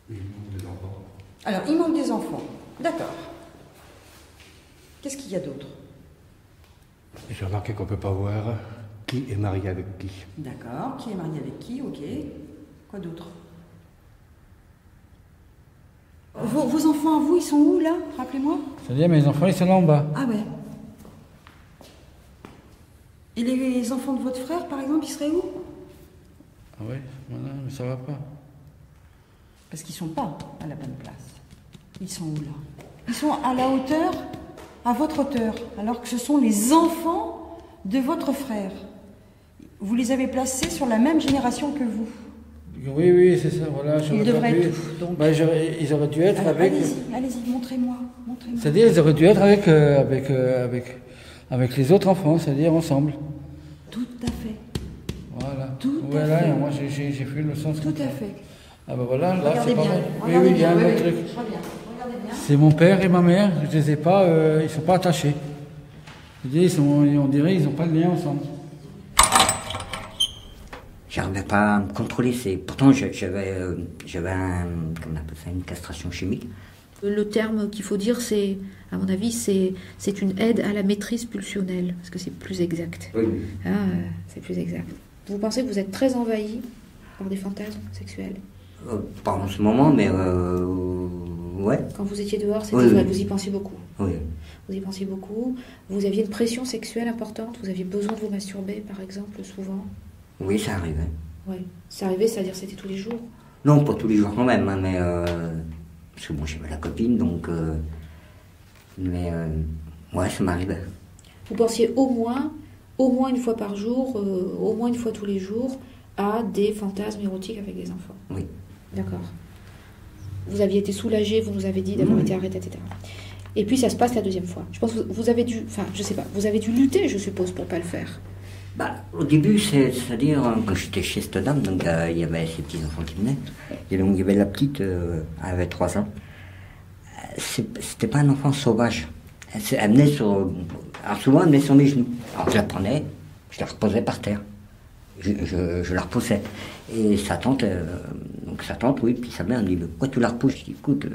Il manque des enfants. Alors, il manque des enfants. D'accord. Qu'est-ce qu'il y a d'autre? J'ai remarqué qu'on ne peut pas voir qui est marié avec qui. D'accord. Qui est marié avec qui? Ok. Quoi d'autre? Vos enfants à vous, ils sont où, là? Rappelez-moi. C'est-à-dire, mes enfants, ils sont là en bas. Ah ouais. Et les enfants de votre frère, par exemple, ils seraient où? Ah oui, voilà, mais ça va pas. Parce qu'ils sont pas à la bonne place. Ils sont où, là? Ils sont à la hauteur, à votre hauteur, alors que ce sont les enfants de votre frère. Vous les avez placés sur la même génération que vous. Oui, oui, c'est ça, voilà. Ils devraient être où, donc? Ben, ils auraient dû être avec... Allez-y, montrez-moi. C'est-à-dire, ils auraient dû être avec les autres enfants, c'est-à-dire ensemble. Tout à fait. Voilà. Tout à voilà, fait. Moi, j'ai fait le sens. Tout à fait. Ah ben voilà, là, Regardez c'est pas bien. mal. Oui, Regardez oui, il y a bien, un oui, autre oui, truc. je vois bien. Regardez bien. C'est mon père et ma mère, je les ai pas, ils sont pas attachés. C'est-à-dire, on dirait ils n'ont pas de lien ensemble. J'arrivais pas à me contrôler. Pourtant, j'avais comment on appelle ça, une castration chimique. Le terme qu'il faut dire, c'est, à mon avis, c'est une aide à la maîtrise pulsionnelle, parce que c'est plus exact. Oui. C'est plus exact. Vous pensez que vous êtes très envahi par des fantasmes sexuels? Pas en ce moment, mais ouais. Quand vous étiez dehors, c'était Oui, vrai, oui. vous y pensiez beaucoup. Oui. Vous y pensiez beaucoup. Vous aviez une pression sexuelle importante. Vous aviez besoin de vous masturber, par exemple, souvent. Oui, ça arrivait. Oui. Ça arrivait, c'est-à-dire c'était tous les jours. Non, pas tous les jours quand même, hein, mais parce que bon, j'avais la copine, donc ouais, ça m'arrivait. Vous pensiez au moins une fois par jour, au moins une fois tous les jours, à des fantasmes érotiques avec des enfants. Oui. D'accord. Vous aviez été soulagé, vous nous avez dit d'avoir été arrêté, etc. Et puis ça se passe la deuxième fois. Je pense que vous avez dû, enfin, je sais pas, vous avez dû lutter, je suppose, pour pas le faire. Bah, au début, c'est-à-dire, quand j'étais chez cette dame, donc il y avait ces petits-enfants qui venaient. Et donc il y avait la petite, elle avait 3 ans. C'était pas un enfant sauvage. Elle venait sur... Alors souvent, elle venait sur mes genoux. Alors je la prenais, je la reposais par terre. Je la repoussais. Et sa tante, oui, puis sa mère me dit, mais pourquoi tu la repousses? Je dis, écoute,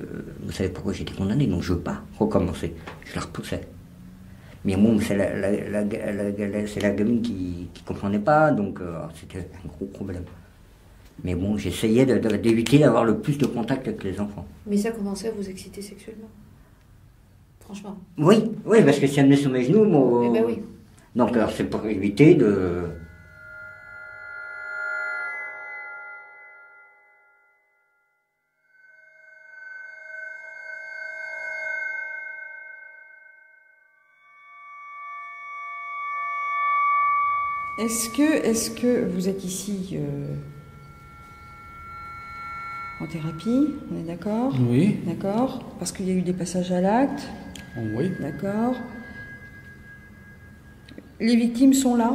vous savez pourquoi j'ai été condamné, donc je veux pas recommencer. Je la repoussais. Mais bon, c'est la gamine qui comprenait pas, donc c'était un gros problème. Mais bon, j'essayais d'éviter d'avoir le plus de contact avec les enfants. Mais ça commençait à vous exciter sexuellement? Franchement? Oui, parce que si elle me met sur mes genoux, moi... Eh ben oui. Donc alors c'est pour éviter de... Est-ce que vous êtes ici en thérapie, on est d'accord? Oui. D'accord. Parce qu'il y a eu des passages à l'acte? Oui. D'accord. Les victimes sont là?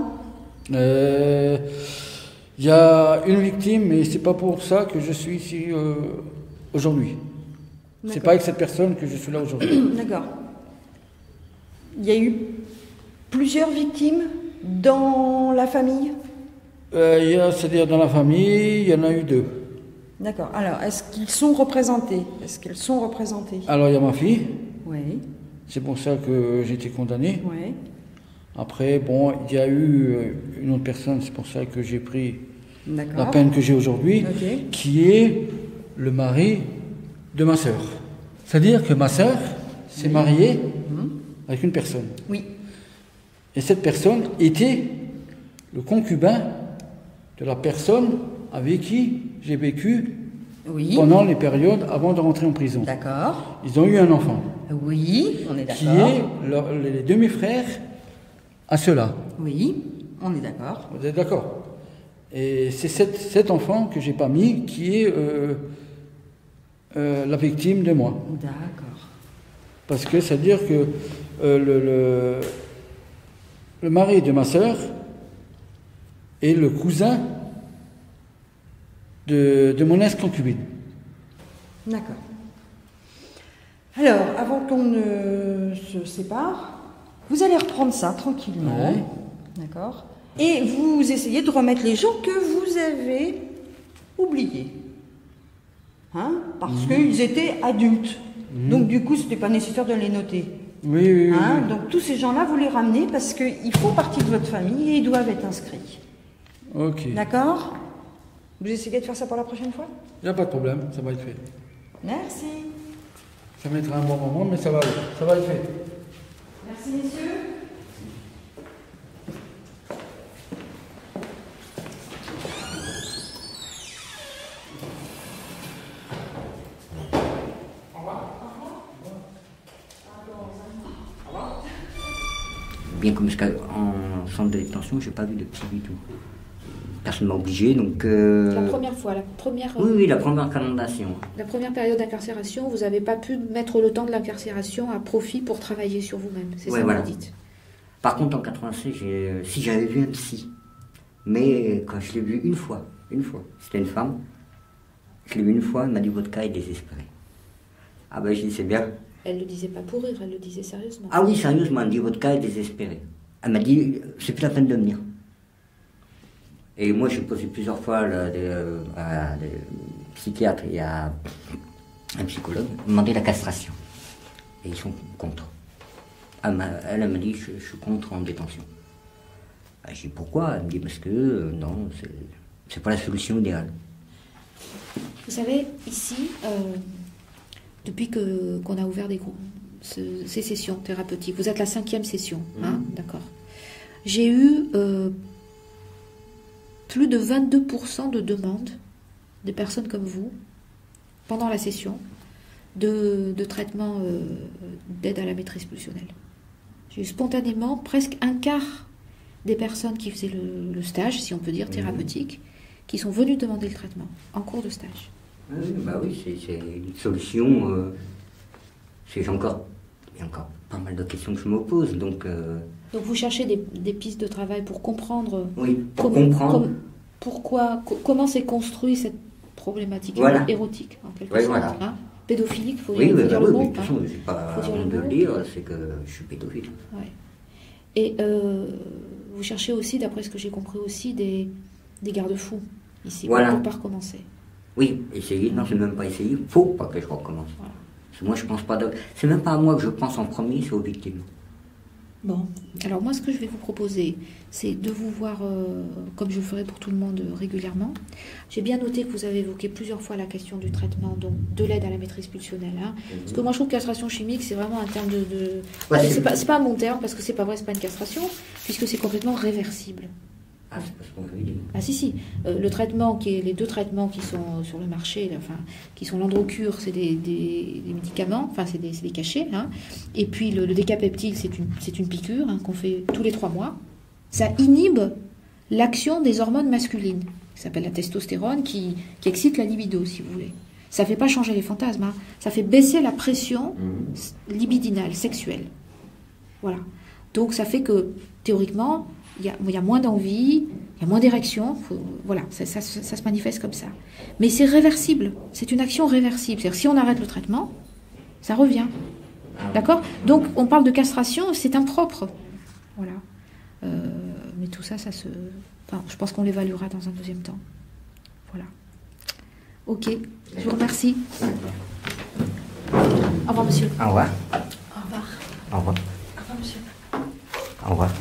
Il y a une victime, mais c'est pas pour ça que je suis ici aujourd'hui. C'est pas avec cette personne que je suis là aujourd'hui. D'accord. Il y a eu plusieurs victimes dans la famille? C'est-à-dire dans la famille, il y en a eu 2. D'accord. Alors, est-ce qu'ils sont représentés? Est-ce qu'elles sont représentées? Alors, il y a ma fille. Oui. C'est pour ça que j'ai été condamné. Oui. Après, bon, il y a eu une autre personne, c'est pour ça que j'ai pris D'accord. la peine que j'ai aujourd'hui, Ok. qui est le mari de ma sœur. C'est-à-dire que ma sœur s'est mariée avec une personne. Oui. Et cette personne était le concubin de la personne avec qui j'ai vécu pendant les périodes avant de rentrer en prison. D'accord. Ils ont eu un enfant. Oui, on est d'accord. Qui est les demi-frères à ceux-là. Oui, on est d'accord. Vous êtes d'accord? Et c'est cet enfant que j'ai pas mis qui est la victime de moi. D'accord. Parce que c'est-à-dire que le mari de ma sœur est le cousin de mon ex-concubine. D'accord. Alors, avant qu'on ne se sépare, vous allez reprendre ça tranquillement. Ouais. D'accord. Et vous essayez de remettre les gens que vous avez oubliés. Hein? Parce qu'ils étaient adultes. Donc, du coup, ce n'était pas nécessaire de les noter. Oui. Hein? Donc, tous ces gens-là, vous les ramenez parce qu'ils font partie de votre famille et ils doivent être inscrits. Ok. D'accord? Vous essayez de faire ça pour la prochaine fois? Il n'y a pas de problème, ça va être fait. Merci. Ça mettra un bon moment, mais ça va être fait. Merci, messieurs. Bien comme en centre de détention, j'ai pas vu de psy du tout. Personne m'a obligé, donc... La première fois, la première... Oui, la première condamnation. La première période d'incarcération, vous n'avez pas pu mettre le temps de l'incarcération à profit pour travailler sur vous-même, c'est ça que vous dites? Par contre, en 86, si j'avais vu un psy, mais quand je l'ai vu une fois, c'était une femme, je l'ai vu une fois, elle m'a dit votre cas est désespéré. Ah ben je dis c'est bien. Elle ne le disait pas pour rire, elle le disait sérieusement. Ah oui, sérieusement, elle m'a dit votre cas est désespéré. Elle m'a dit c'est plus la peine de venir. Et moi j'ai posé plusieurs fois à des psychiatres et à un psychologue, demander la castration. Et ils sont contre. Elle m'a dit je suis contre en détention. Je dis pourquoi? Elle me dit parce que non, c'est pas la solution idéale. Vous savez, ici, depuis qu'on a ouvert des groupes, ces sessions thérapeutiques, vous êtes la 5e session, hein, d'accord. J'ai eu plus de 22% de demandes de personnes comme vous, pendant la session, de traitement d'aide à la maîtrise pulsionnelle. J'ai eu spontanément presque un quart des personnes qui faisaient le stage, si on peut dire, thérapeutique, qui sont venues demander le traitement en cours de stage. Oui, c'est une solution. Il y a encore pas mal de questions que je me pose. Donc vous cherchez des pistes de travail pour comprendre, comment s'est construite cette problématique érotique, en quelque sorte. Hein, pédophilique, il faut dire le mot. De toute façon, je n'ai pas honte de le dire, c'est que je suis pédophile. Ouais. Et vous cherchez aussi, d'après ce que j'ai compris aussi, des garde-fous ici, Voilà. pour ne pas recommencer. Oui, essayer, non, c'est même pas essayer, il faut pas que je recommence. Parce que moi, je pense pas c'est même pas à moi que je pense en premier, c'est aux victimes. Bon, alors moi ce que je vais vous proposer, c'est de vous voir, comme je le ferai pour tout le monde régulièrement. J'ai bien noté que vous avez évoqué plusieurs fois la question du traitement, donc de l'aide à la maîtrise pulsionnelle. Hein. Parce que moi je trouve que castration chimique, c'est vraiment un terme de... Ouais, c'est pas un bon terme, parce que c'est pas vrai, c'est pas une castration, puisque c'est complètement réversible. Ah, c'est pas ce qu'on veut dire. Ah si, le traitement, les deux traitements qui sont sur le marché, enfin, qui sont l'androcure, c'est des médicaments, enfin c'est des cachets, hein. Et puis le décapeptile, c'est une piqûre hein, qu'on fait tous les 3 mois. Ça inhibe l'action des hormones masculines, qui s'appelle la testostérone, qui excite la libido, si vous voulez. Ça ne fait pas changer les fantasmes, hein. Ça fait baisser la pression libidinale, sexuelle. Voilà. Donc ça fait que, théoriquement, il y a moins d'envie, il y a moins d'érection, voilà, ça se manifeste comme ça. Mais c'est réversible, c'est une action réversible. C'est-à-dire si on arrête le traitement, ça revient. D'accord ? Donc on parle de castration, c'est impropre. Voilà. Mais tout ça, enfin, je pense qu'on l'évaluera dans un deuxième temps. Voilà. Ok, je vous remercie. Au revoir, monsieur. Au revoir. Au revoir. Au revoir. Au revoir, monsieur. Au revoir.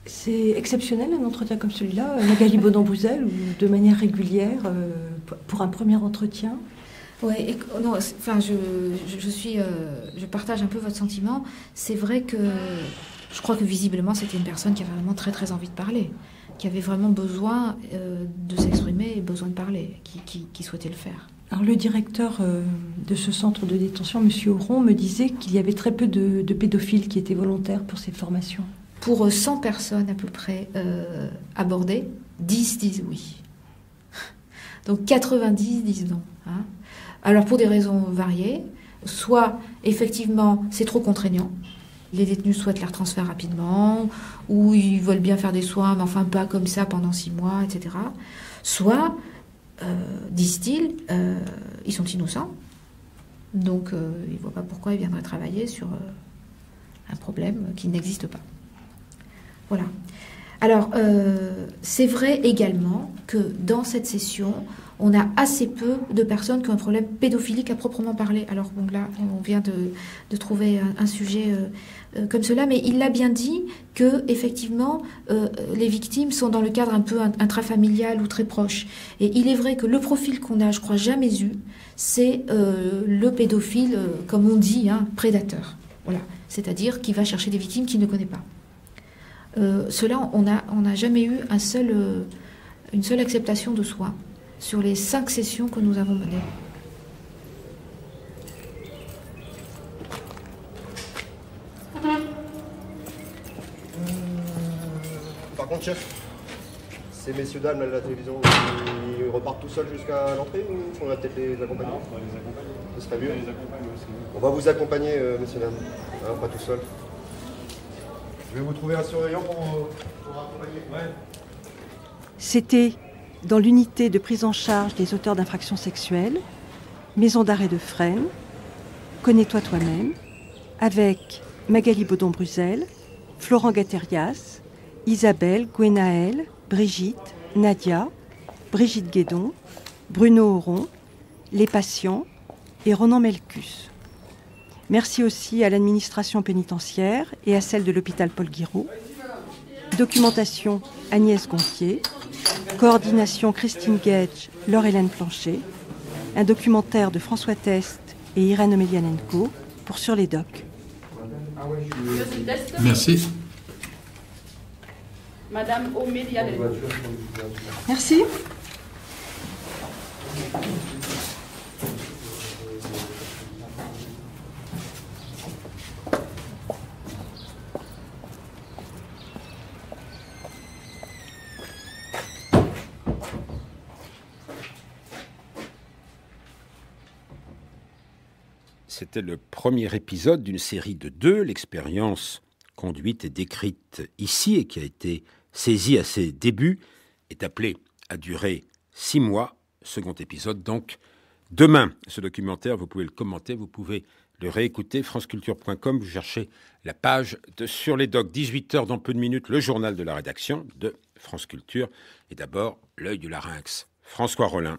C'est exceptionnel un entretien comme celui-là, Magali Baudon-Bouzel, ou de manière régulière, pour un premier entretien. Oui, non, enfin, je partage un peu votre sentiment. C'est vrai que je crois que visiblement c'était une personne qui avait vraiment très très envie de parler, qui avait vraiment besoin de s'exprimer et besoin de parler, qui souhaitait le faire. Alors le directeur de ce centre de détention, M. Auron, me disait qu'il y avait très peu de pédophiles qui étaient volontaires pour ces formations. Pour 100 personnes à peu près abordées, 10 disent oui. Donc 90 disent non. Hein. Alors pour des raisons variées, soit effectivement c'est trop contraignant, les détenus souhaitent leur transfert rapidement, ou ils veulent bien faire des soins, mais enfin pas comme ça pendant 6 mois, etc. Soit, disent-ils, ils sont innocents, donc ils ne voient pas pourquoi ils viendraient travailler sur un problème qui n'existe pas. Voilà. Alors, c'est vrai également que dans cette session, on a assez peu de personnes qui ont un problème pédophilique à proprement parler. Alors, bon, là, on vient de trouver un sujet comme cela, mais il l'a bien dit que, effectivement, les victimes sont dans le cadre un peu intrafamilial ou très proche. Et il est vrai que le profil qu'on a, je crois, jamais eu, c'est le pédophile, comme on dit, hein, prédateur. Voilà. C'est-à-dire qui va chercher des victimes qu'il ne connaît pas. Cela, on n'a jamais eu une seule acceptation de soi sur les 5 sessions que nous avons menées. Par contre, chef, ces messieurs dames là, de la télévision, ils repartent tout seuls jusqu'à l'entrée ou on va peut-être les accompagner? Non, on va les accompagner. Ce serait mieux. On va vous accompagner, messieurs dames, hein, pas tout seul. Je vais vous trouver un surveillant pour accompagner. Ouais. C'était dans l'unité de prise en charge des auteurs d'infractions sexuelles, maison d'arrêt de Fresnes, Connais-toi toi-même, avec Magali Baudon-Bouzel, Florent Gatterias, Isabelle, Gwenaëlle, Brigitte, Nadia, Brigitte Guédon, Bruno Auron, les patients et Ronan Melcus. Merci aussi à l'administration pénitentiaire et à celle de l'hôpital Paul Guiraud. Documentation Agnès Gontier. Coordination Christine Gage, Laure-Hélène Plancher. Un documentaire de François Test et Irène Omelianenko pour Sur les Docs. Merci. Madame Omelianenko. Merci. C'était le premier épisode d'une série de 2, l'expérience conduite et décrite ici et qui a été saisie à ses débuts, est appelée à durer 6 mois. Second épisode donc demain. Ce documentaire, vous pouvez le commenter, vous pouvez le réécouter, franceculture.com, vous cherchez la page de Sur les Docs. 18h dans peu de minutes, le journal de la rédaction de France Culture. Et d'abord, l'œil du larynx. François Rollin.